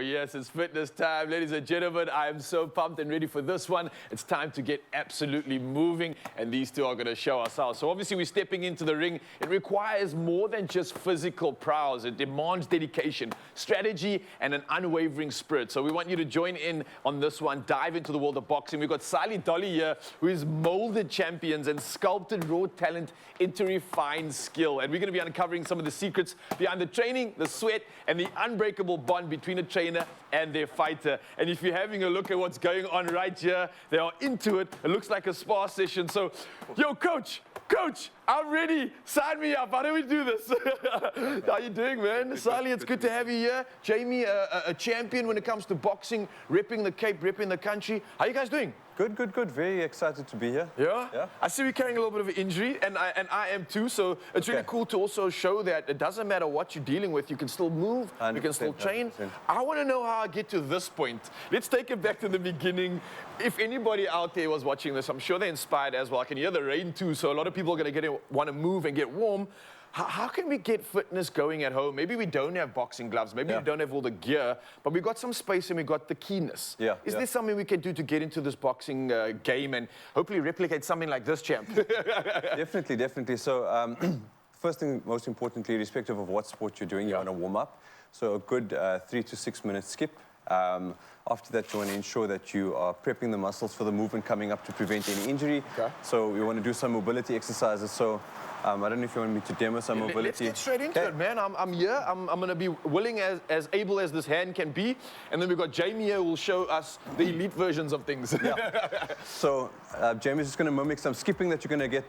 yes, it's fitness time. Ladies and gentlemen, I am so pumped and ready for this one. It's time to get absolutely moving, and these two are going to show us how. So obviously we're stepping into the ring. It requires more than just physical prowess. It demands dedication, strategy, and an unwavering spirit. So we want you to join in on this one, dive into the world of boxing. We've got Saligh Dollie here, who is molded champions and sculpted raw talent into refined skill. And we're going to be uncovering some of the secrets behind the training, the sweat, and the unbreakable bond between a trainer and their fighter. And if you're having a look at what's going on right here, they are into it. It looks like a spar session. So, yo, coach, I'm ready. Sign me up. How do we do this? How you doing, man? Saligh, it's good to have you here. Jamie, a champion when it comes to boxing, repping the Cape, repping the country. How you guys doing? Good. Very excited to be here. Yeah? I see you're carrying a little bit of an injury, and I am too, so it's really cool to also show that it doesn't matter what you're dealing with, you can still move, you can still train. 100%. I want to know how I get to this point. Let's take it back to the beginning. If anybody out there was watching this, I'm sure they're inspired as well. I can hear the rain too, so a lot of people are going to want to move and get warm. How can we get fitness going at home? Maybe we don't have boxing gloves, maybe we don't have all the gear, but we've got some space and we've got the keenness. Is there something we can do to get into this boxing game and hopefully replicate something like this, champ? Definitely. So first thing, most importantly, irrespective of what sport you're doing, you want to warm up. So a good 3 to 6 minute skip. After that, you want to ensure that you are prepping the muscles for the movement coming up to prevent any injury. So we want to do some mobility exercises. So I don't know if you want me to demo some mobility. Let's get straight into it, man. I'm here. I'm going to be willing, as able as this hand can be. And then we've got Jamie here who will show us the elite versions of things. So Jamie's just going to mimic some skipping that you're going to get.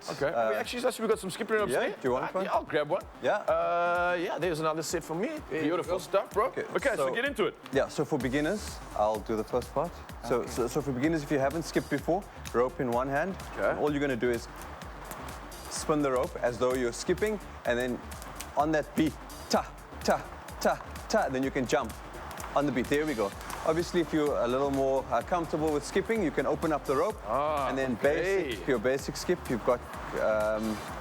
Actually, we've got some skipping ropes there. Do you want one? Yeah, I'll grab one. Yeah, there's another set for me. Beautiful stuff, bro. Okay, so get into it. Yeah, so for beginners, I'll do the first part. So for beginners, if you haven't skipped before, rope in one hand. All you're going to do is spin the rope as though you're skipping, and then on that beat, ta, then you can jump on the beat. There we go. Obviously, if you're a little more comfortable with skipping, you can open up the rope, and then your basic skip, you've got,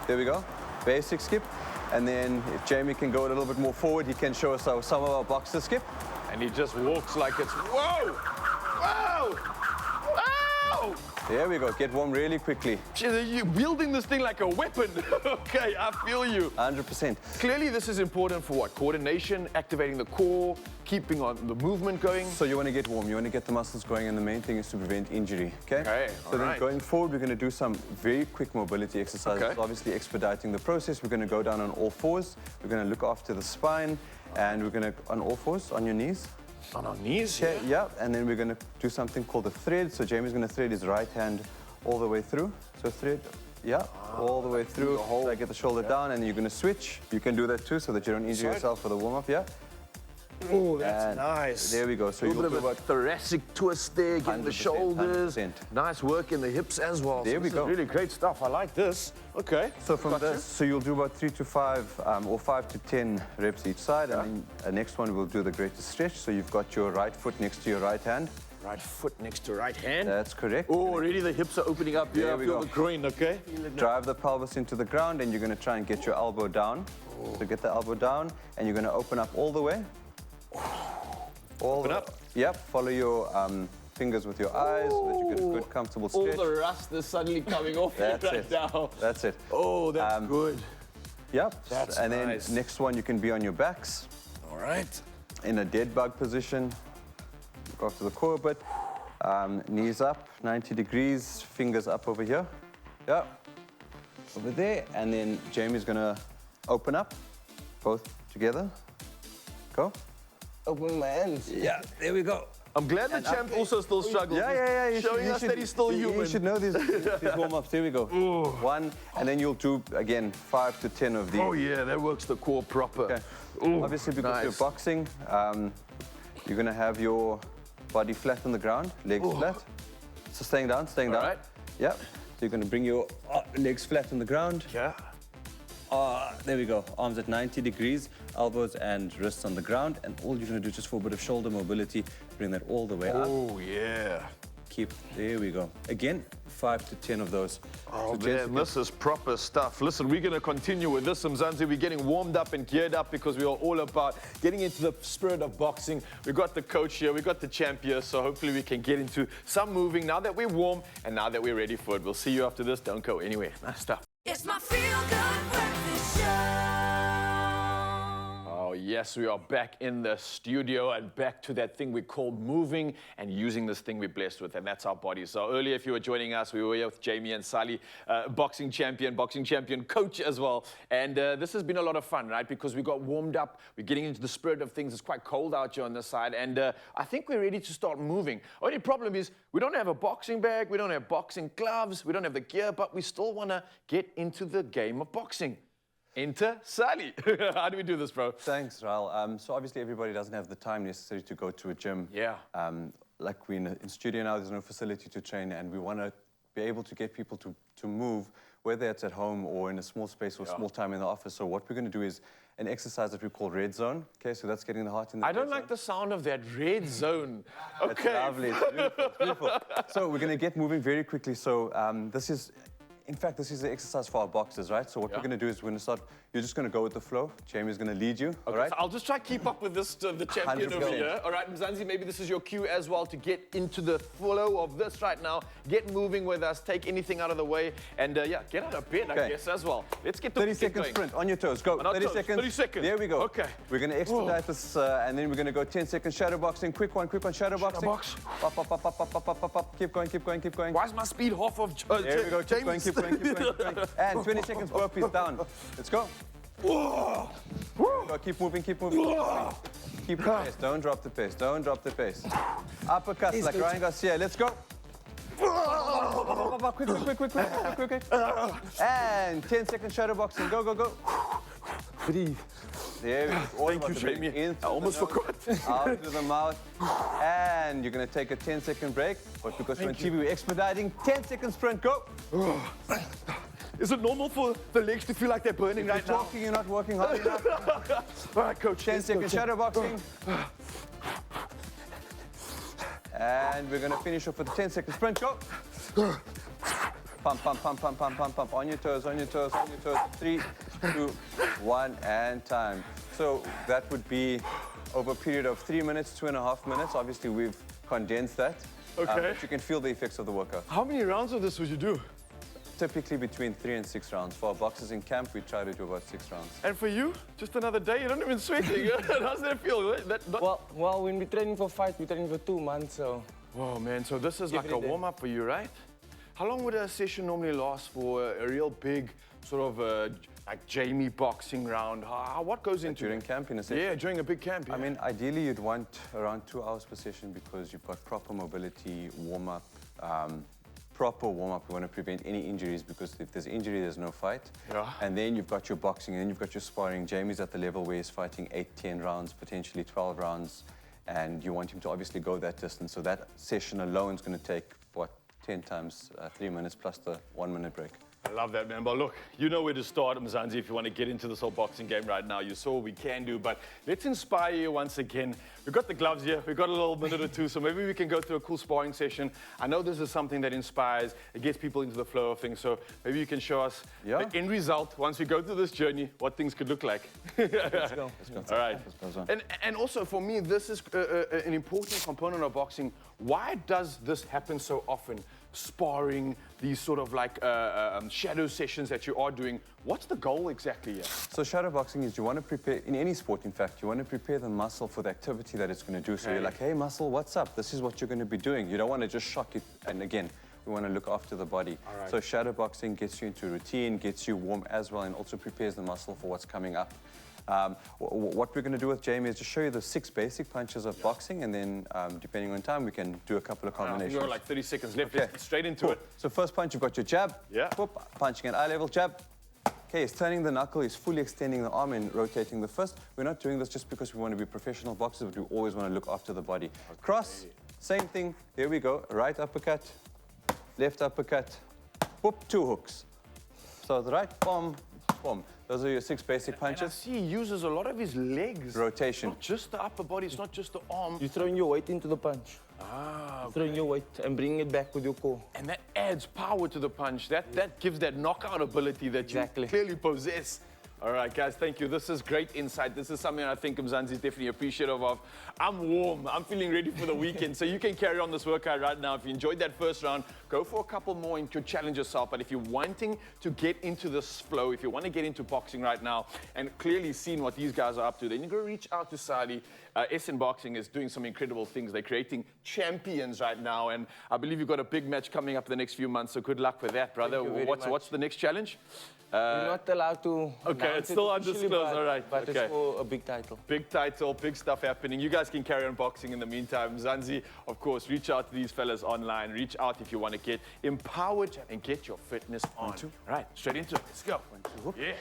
there we go, basic skip. And then if Jamie can go a little bit more forward, he can show us some of our boxer skip. And he just walks like it's, whoa! There we go, get warm really quickly. You're wielding this thing like a weapon. Okay, I feel you. 100%. Clearly this is important for what? Coordination, activating the core, keeping on the movement going. So you want to get warm, you want to get the muscles going, and the main thing is to prevent injury, okay? So then going forward, we're going to do some very quick mobility exercises, obviously expediting the process. We're going to go down on all fours, we're going to look after the spine, and we're going to, on all fours, on your knees. On our knees? Yeah, and then we're going to do something called a thread. So Jamie's going to thread his right hand all the way through. So thread, all the way through. So I get the shoulder down, and then you're going to switch. You can do that too, so that you don't injure yourself for the warm-up, Oh, that's nice. There we go. So you'll do a thoracic twist there, getting the shoulders. 100%. Nice work in the hips as well. There we go. Really great stuff. I like this. Okay. So from this, so you'll do about 3 to 5 or 5 to 10 reps each side. And then the next one we'll do the greatest stretch. So you've got your right foot next to your right hand. Right foot next to right hand. That's correct. Oh, already the hips are opening up here. There we go. The groin, okay? Drive the pelvis into the ground, and you're going to try and get your elbow down. So get the elbow down, and you're going to open up all the way. Open up? Yep, follow your fingers with your eyes so that you get a good, comfortable stretch. All the rust is suddenly coming off now. That's it. Oh, that's good. Yep. That's and then nice. Next one, you can be on your backs. All right. In a dead bug position. Look after the core a bit. Knees up, 90 degrees, fingers up over here. Yeah. Over there. And then Jamie's going to open up, both together. Go. Open my hands. Yeah, there we go. I'm glad the champ also still struggles. Yeah. Showing us that he's still human. You should know these warm-ups. There we go. One, and then you'll do, again, 5 to 10 of these. Oh, yeah, that works the core proper. Okay. Obviously, because you're boxing, you're going to have your body flat on the ground, legs flat. So staying down. All right. Yep. So you're going to bring your legs flat on the ground. Yeah. There we go. Arms at 90 degrees, elbows and wrists on the ground. And all you're going to do, just for a bit of shoulder mobility, bring that all the way up. Oh, yeah. keep, there we go. Again, 5 to 10 of those. Oh, So man, this is proper stuff. Listen, we're going to continue with this, Mzansi. We're getting warmed up and geared up because we are all about getting into the spirit of boxing. We've got the coach here, we've got the champ here, so hopefully we can get into some moving now that we're warm and now that we're ready for it. We'll see you after this. Don't go anywhere. Nice stuff. It's my feel-good breakfast show. Oh, yes, we are back in the studio and back to that thing we call moving and using this thing we're blessed with, and that's our body. So earlier, if you were joining us, we were here with Jamie and Saligh, boxing champion coach as well. And this has been a lot of fun, right? Because we got warmed up, we're getting into the spirit of things. It's quite cold out here on this side, and I think we're ready to start moving. Only problem is we don't have a boxing bag, we don't have boxing gloves, we don't have the gear, but we still want to get into the game of boxing. Enter Saligh. How do we do this, bro? Thanks, Raul. So obviously everybody doesn't have the time necessary to go to a gym. Yeah. Like we're in studio now, there's no facility to train, and we want to be able to get people to move, whether it's at home or in a small space or small time in the office. So what we're going to do is an exercise that we call red zone. Okay, so that's getting the heart in the I don't like the sound of that red zone. Okay. It's lovely, it's beautiful, it's beautiful. So we're going to get moving very quickly. So in fact, this is the exercise for our boxers, right? So what we're going to do is we're going to start, you're just going to go with the flow. Jamie's going to lead you, all right? So I'll just try to keep up with this, the champion over 100%. here. All right, Mzansi, maybe this is your cue as well to get into the flow of this right now. Get moving with us, take anything out of the way, and yeah, get out of bed, I guess, as well. Let's get the 30-second sprint, on your toes, go. On our 30 toes, seconds. 30 seconds. There we go. Okay. We're going to expedite this, and then we're going to go 10-second shadow boxing. Quick one, shadow boxing. box. Up, up, up, up, up, up, up, up, up. Keep going, keep going, keep going. Why is my speed half of There we go, keep going, James? keep going, keep going, keep going. And 20 seconds burpees down. Let's go. Go, keep moving, keep moving. Keep the pace, don't drop the pace, don't drop the pace. Uppercuts like Ryan Garcia, let's go. Quick. And 10-second shadow boxing, go, go, go. Breathe. There we go. Thank you, Jamie. I almost forgot. Out through the mouth. And you're going to take a 10-second break. But because we're on TV, we're expediting. 10-second sprint, go. Is it normal for the legs to feel like they're burning right now? Talking, you're not working hard enough. All right, coach. 10-second shadow boxing. And we're going to finish off with a 10-second sprint, go. Pump, pump, pump, pump, pump, pump, pump. On your toes, on your toes, on your toes. 3, 2, 1, and time. So that would be over a period of 3 minutes, 2.5 minutes. Obviously, we've condensed that. Okay. But you can feel the effects of the workout. How many rounds of this would you do? Typically between 3 and 6 rounds. For our boxers in camp, we try to do about 6 rounds. And for you, just another day? You're not even sweating. How's that feel? Well, when we training for fight, we training for 2 months, so. Oh man, so this is like a warm-up for you, right? How long would a session normally last for a real big sort of like Jamie boxing round? What goes into During it? camp, in a session? Yeah, during a big camp. Yeah. I mean, ideally, you'd want around 2 hours per session because you've got proper mobility, warm-up, proper warm-up. We want to prevent any injuries because if there's injury, there's no fight. Yeah. And then you've got your boxing, and then you've got your sparring. Jamie's at the level where he's fighting 8, 10 rounds, potentially 12 rounds, and you want him to obviously go that distance. So that session alone is going to take, what, 10 times 3 minutes plus the 1 minute break. I love that, man. But look, you know where to start, Mzansi, if you want to get into this whole boxing game right now. You saw what we can do, but let's inspire you once again. We've got the gloves here. We've got a little minute or two, so maybe we can go through a cool sparring session. I know this is something that inspires, it gets people into the flow of things, so maybe you can show us the end result once we go through this journey, what things could look like. Let's go. All right. And also, for me, this is an important component of boxing. Why does this happen so often? Sparring, these sort of like shadow sessions that you are doing. What's the goal exactly here? So shadow boxing is you want to prepare, in any sport in fact, you want to prepare the muscle for the activity that it's going to do. So you're like, hey muscle, what's up? This is what you're going to be doing. You don't want to just shock it. And again, we want to look after the body. Right. So shadow boxing gets you into routine, gets you warm as well, and also prepares the muscle for what's coming up. What we're going to do with Jamie is just show you the 6 basic punches of boxing, and then depending on time, we can do a couple of combinations. You've got like 30 seconds left. Okay. Let's get straight into it. So first punch, you've got your jab. Yeah. Whoop, punching at eye level, jab. Okay, he's turning the knuckle, he's fully extending the arm and rotating the fist. We're not doing this just because we want to be professional boxers, but we always want to look after the body. Okay. Cross, same thing. There we go. Right uppercut, left uppercut, whoop, 2 hooks. So the right, bomb, Boom. Those are your 6 basic And I punches. see he uses a lot of his legs. Rotation. Not just the upper body, it's not just the arm. You're throwing your weight into the punch. Ah, Throwing your weight and bringing it back with your core. and that adds power to the punch. That gives that knockout ability that Exactly. you clearly possess. All right, guys, thank you. This is great insight. This is something I think Mzansi is definitely appreciative of. I'm warm. I'm feeling ready for the weekend. So you can carry on this workout right now. If you enjoyed that first round, go for a couple more and you challenge yourself. But if you're wanting to get into this flow, if you want to get into boxing right now and clearly seen what these guys are up to, then you go reach out to Saligh. SN Boxing is doing some incredible things. They're creating champions right now. And I believe you've got a big match coming up the next few months. So good luck with that, brother. Thank you very What's much. the next challenge? We're not allowed to. Okay, announce it's still it officially, undisclosed, all right, But okay. it's for a big title. Big title, big stuff happening. You guys can carry on boxing in the meantime. Zanzi, of course, reach out to these fellas online. Reach out if you want to get empowered and get your fitness on. All right, straight into it. Let's go. Yeah.